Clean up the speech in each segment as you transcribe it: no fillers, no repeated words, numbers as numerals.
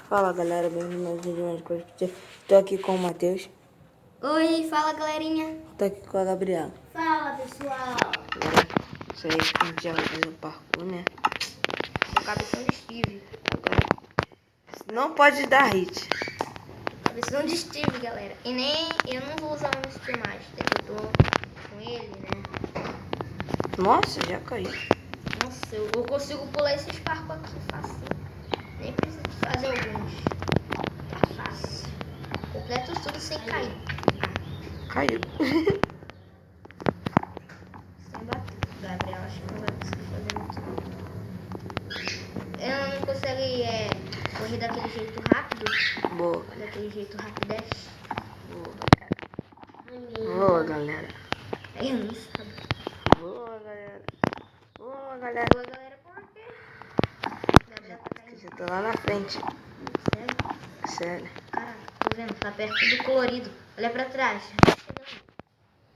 Fala galera, bem-vindo a mais um vídeo mais coisa. Tô aqui com o Matheus. Oi, fala galerinha. Tô aqui com a Gabriela. Fala pessoal. Agora, isso aí a gente já vai fazer o parkour, né? Sou cabeção de Steve. Agora, não pode dar hit. Cabeção de Steve, galera. E nem eu não vou usar o Steve Master. Eu tô com ele, né? Nossa, já caiu. Nossa, eu consigo pular esses parkour aqui fácil. Nem preciso fazer alguns. Tá fácil. Completo tudo sem cair. Caiu. Sem bater. Gabriel, acho que não vai conseguir fazer muito não. Eu não consegui correr daquele jeito rápido. Boa. Daquele jeito rapidez. Boa, galera. Aí eu não sabe. Boa, galera. Boa, galera. Boa, galera, por quê? Gabriel tá caindo. Já tô lá na frente. Sério? Sério. Caraca, tô vendo, tá perto do colorido. Olha pra trás.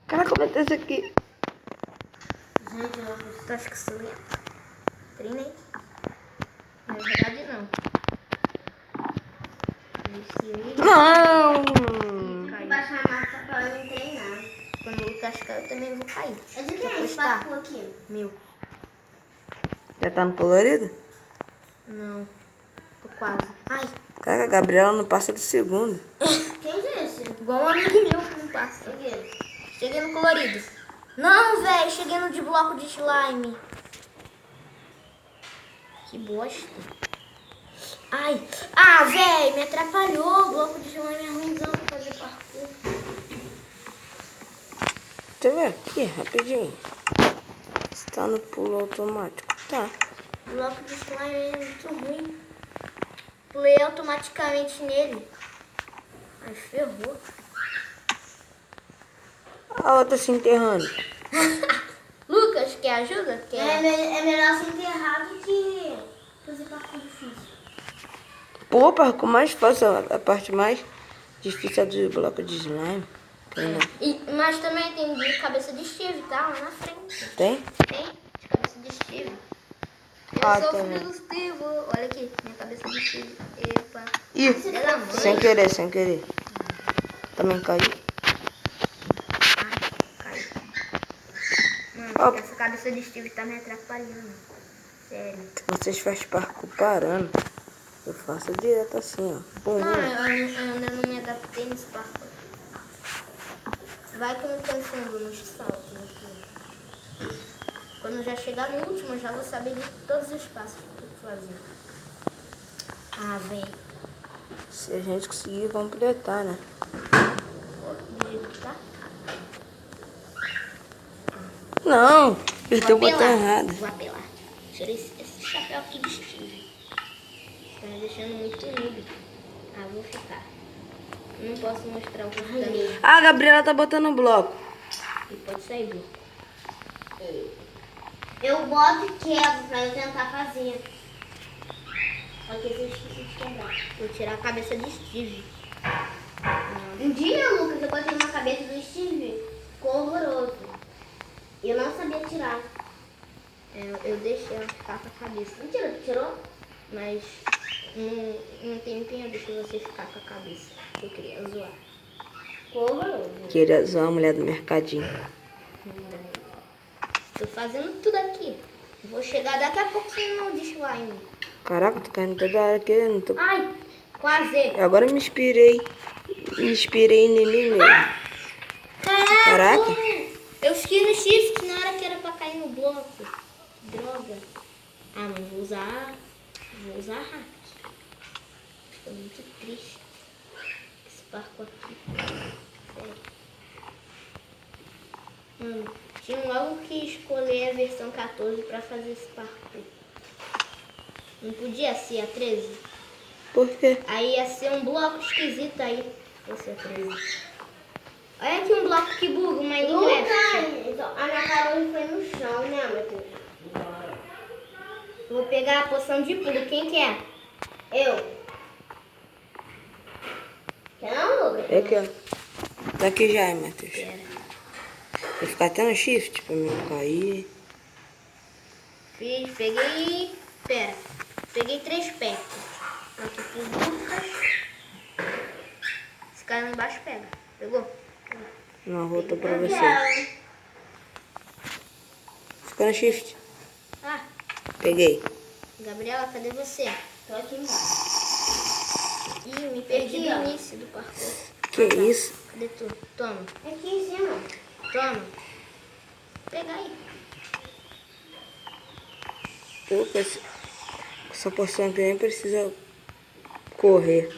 Caraca, como é que tá isso aqui? Gente, eu acho que sou eu. Treinei. Na verdade, não. Não! Caiu. Baixar a massa pra eu não treinar. Quando o Lucas cair, eu também vou cair. É de quem esse parkour aqui? Meu. Já tá no colorido? Não. Tô quase. Ai. Caraca, a Gabriela não passa do segundo. Quem é esse? Igual um amigo meu que não passa. Cheguei no colorido. Não, velho. Cheguei no de bloco de slime. Que bosta. Ai. Ah, velho. Me atrapalhou. O bloco de slime é ruimzão pra fazer parkour. Deixa eu ver aqui, rapidinho. Você tá no pulo automático? Tá. O bloco de slime é muito ruim. Pulei automaticamente nele. Ai, ferrou. A outra se enterrando. Lucas, quer ajuda? Quer? É melhor ser enterrado que fazer parkour difícil. Pô, parkour mais fácil, a parte mais difícil é do bloco de slime. Mas também tem de cabeça de Steve, tá? Lá na frente. Tem? Tem? De cabeça de Steve. Eu sou tá filho vendo. do Steve. Olha aqui, minha cabeça de Steve. Epa. Ih, Pela mãe. sem querer, sem querer. Também caiu. Caiu. Ó. Mano, essa cabeça de Steve tá me atrapalhando. Sério. Vocês fazem parkour parando. Eu faço direto assim, ó. Pum, Não, eu ainda não me adaptei nesse parkour. Vai que eu me confundo nos saltos aqui. Quando eu já chegar no último, eu já vou saber de todos os passos que eu tenho que fazer. Ah, velho. se a gente conseguir completar, né? Do jeito que tá? Não, apertei o Vou botão apelar. errado. Vou apelar. Tirei esse chapéu aqui de Steve. Tá me deixando muito noob. Ah, vou ficar. Não posso mostrar o computador. Ah, a Gabriela tá botando bloco. E pode sair, viu? Eu boto e quebro pra eu tentar fazer. Só que eu esqueci de quebrar. Vou tirar a cabeça de Steve. Um dia, Lucas, eu botei uma cabeça do Steve. Ficou horroroso. Eu não sabia tirar. Eu deixei ela ficar com a cabeça. Mentira, tu tirou? Mas um tempinho eu deixei você ficar com a cabeça. Eu queria zoar. Ficou horroroso. Queria zoar a mulher do mercadinho. Tô fazendo tudo aqui. Vou chegar daqui a pouco sem mal de slime. Caraca, tô caindo toda hora aqui. Não tô... Ai, quase. Agora eu me inspirei. Me inspirei em mim mesmo. Caraca. Eu esqueci no shift na hora que era pra cair no bloco. Droga. Ah, mas vou usar hack. Tô muito triste. Esse parkour aqui. Sério. Mano, tinha logo que escolher a versão 14 pra fazer esse parkour. Não podia ser a 13? Por quê? Aí ia ser um bloco esquisito aí. Fosse a 13. Olha aqui um bloco que buga, uma Minecraft. Então, a minha cara hoje foi no chão, né, Matheus? Vou pegar a poção de pulo. Quem quer? Eu. Quer não, Lucas? É aqui, ó. Tá aqui já, hein, Matheus. Quero. Vou ficar até no shift pra mim não cair. Fiz, peguei. Pera. Peguei 3 packs. Aqui fiz embaixo, pega. Pegou? Não, voltou pra você. Quero. Fica no shift. Ah, Peguei. Gabriela, cadê você? Tô aqui embaixo. Ih, me perdi Aqui, ó. do início do parkour. Que isso? Cadê tu? Toma, Aqui em cima. toma. Pega aí. Pô, com essa porção aqui nem precisa correr.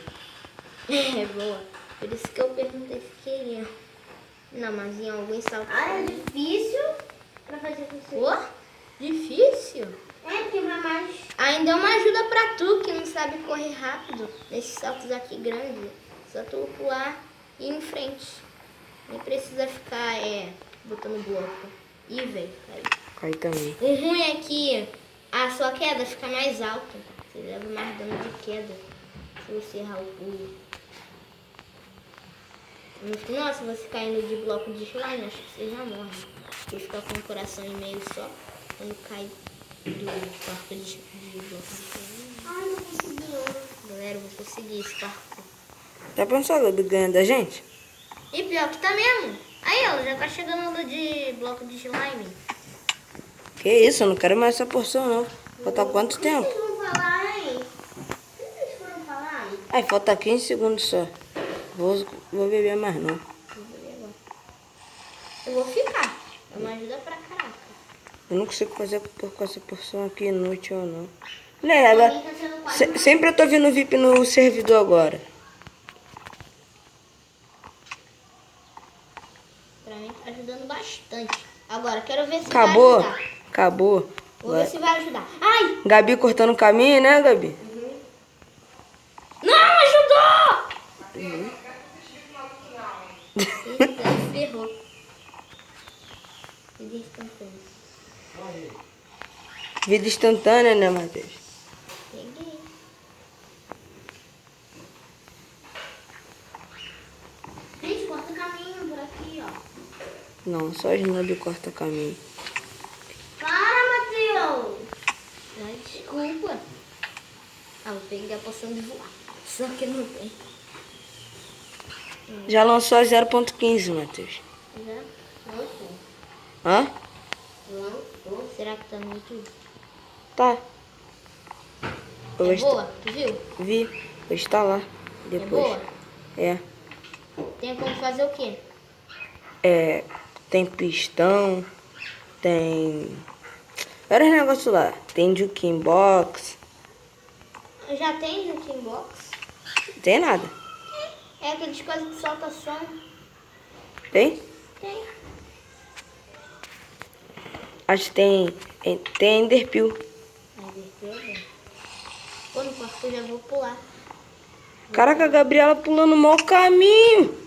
É, boa. Por isso que eu perguntei se queria. Não, mas em alguns saltos... Ah, é difícil pra fazer com você. Ô, difícil. É, porque vai mais... Ainda é uma ajuda pra tu que não sabe correr rápido nesses saltos aqui grandes. Só tu pular e ir em frente. Nem precisa ficar botando bloco. Ih, velho, caiu. Cai também. O ruim é que a sua queda fica mais alta. Você leva mais dano de queda se você errar o pulo. No final, se você caindo de bloco de slime, acho que você já morre. Porque fica com o coração em meio só quando cai do parkour de bloco de slime. Ai, não conseguiu. Galera, eu vou conseguir esse parkour. Já pensou, Gabi, ganhando da gente? E pior que tá mesmo. Aí, ela já tá chegando no de bloco de slime. Que isso, eu não quero mais essa porção, não. Falta quanto O tempo? que vocês vão falar, hein? O que vocês foram falar? Ai, falta 15 segundos só. Vou beber mais, não. Eu vou ficar. É uma ajuda pra caraca. Eu não consigo fazer com essa porção aqui inútil, não. Né, ela... Pra mim tá sendo quase Sempre eu tô vendo VIP no servidor agora. Pra mim tá ajudando bastante. Agora, quero ver se Acabou? vai ajudar. Acabou. Vou ver se vai ajudar. Ai! Gabi cortando o caminho, né, Gabi? Não, ajudou! Eita, ferrou. Vida instantânea. Vida instantânea, né, Matheus? Peguei. Gente, corta o caminho por aqui, ó. Não, só as nubes cortam o caminho. Para, Matheus! Ai, desculpa. Ah, vou pegar a poção de voar. Só que não tem. Já lançou a 0.15, Matheus. Já? Não sei. Hã? Não, Será que tá muito... Tá. Eu É vou boa? Tu viu? Vi. Vou instalar É depois. boa? É. Tem como fazer o quê? É. Tem pistão. Tem. Vários negócios lá. Tem Juking Box. Já tem no Teambox? Não tem nada. É aqueles coisas que solta som. Tem? Tem. Acho que tem Enderpeel. Ai, beleza. Pô, no quarto eu já vou pular. Caraca, a Gabriela pulando o mau caminho.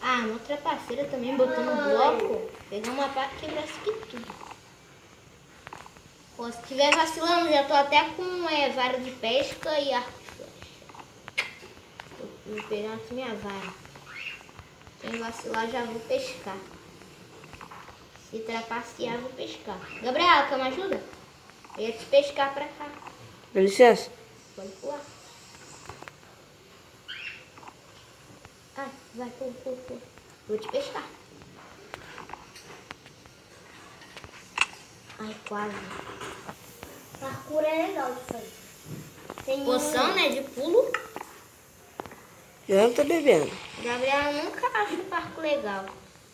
Ah, uma trapaceira também botando bloco. Pegar uma pá e quebrar isso aqui tudo. Pô, se estiver vacilando, já tô até com vara de pesca e arco e flecha. Vou pegar aqui minha vara. Sem vacilar, já vou pescar. Se trapacear, vou pescar. Gabriela, quer uma ajuda? Eu ia te pescar pra cá. Dá licença. Pode pular. Ai, vai, pula, pula, pula. Vou te pescar. Ai, quase. parkour é legal de fazer. Tem Poção, né, de pulo. Eu não tô bebendo. Gabriela nunca acha o parco legal.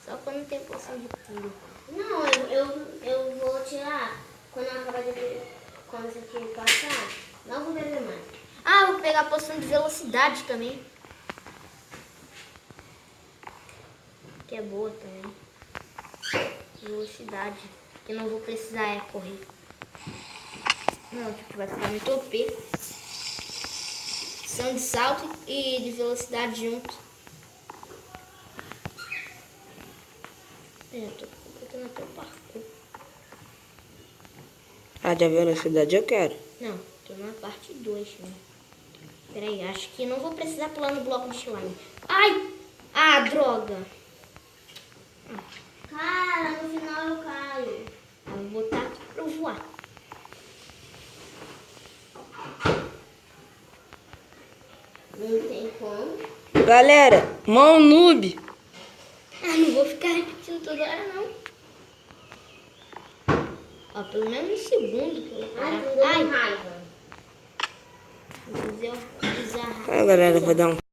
Só quando tem poção de pulo. Não, eu vou tirar quando eu acabar de... Quando isso aqui passar, não vou beber mais. Ah, vou pegar a poção de velocidade também. Que é boa também. Velocidade. Que eu não vou precisar correr. Não, tipo, vai ficar muito OP. São de salto e de velocidade junto. Eu tô completando até o parkour. A de velocidade eu quero. Não, tô na parte 2, né? Peraí, acho que não vou precisar pular no bloco de slime. Ai! Ah, droga! Cara, no final eu caio. Ah, vou botar aqui pra eu voar. Não tem como. Galera, mão noob. Ah, não vou ficar repetindo toda hora, não. Ó, pelo menos um segundo que eu vou Ai, parar. tô dando raiva. Vou usar Aí, galera, eu vou dar um